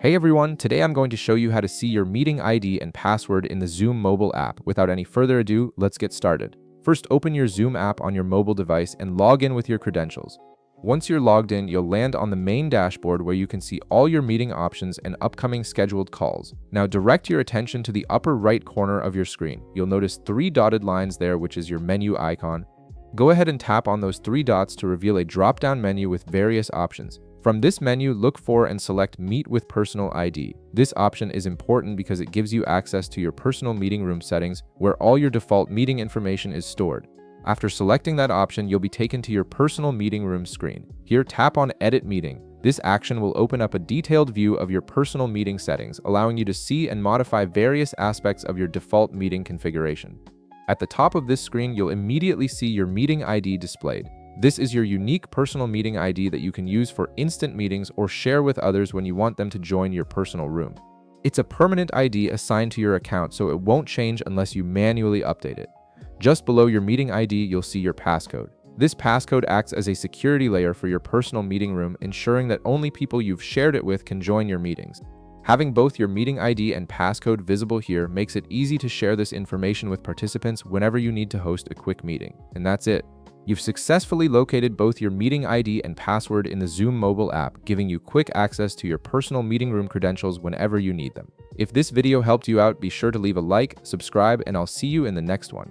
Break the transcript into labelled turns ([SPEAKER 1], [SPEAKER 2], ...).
[SPEAKER 1] Hey everyone, today I'm going to show you how to see your meeting ID and password in the Zoom mobile app. Without any further ado, let's get started. First, open your Zoom app on your mobile device and log in with your credentials. Once you're logged in, you'll land on the main dashboard where you can see all your meeting options and upcoming scheduled calls. Now direct your attention to the upper right corner of your screen. You'll notice 3 dotted lines there, which is your menu icon. Go ahead and tap on those 3 dots to reveal a drop-down menu with various options. From this menu, look for and select Meet with Personal ID. This option is important because it gives you access to your personal meeting room settings where all your default meeting information is stored. After selecting that option, you'll be taken to your personal meeting room screen. Here, tap on Edit Meeting. This action will open up a detailed view of your personal meeting settings, allowing you to see and modify various aspects of your default meeting configuration. At the top of this screen, you'll immediately see your meeting ID displayed. This is your unique personal meeting ID that you can use for instant meetings or share with others when you want them to join your personal room. It's a permanent ID assigned to your account, so it won't change unless you manually update it. Just below your meeting ID, you'll see your passcode. This passcode acts as a security layer for your personal meeting room, ensuring that only people you've shared it with can join your meetings. Having both your meeting ID and passcode visible here makes it easy to share this information with participants whenever you need to host a quick meeting. And that's it. You've successfully located both your meeting ID and password in the Zoom mobile app, giving you quick access to your personal meeting room credentials whenever you need them. If this video helped you out, be sure to leave a like, subscribe, and I'll see you in the next one.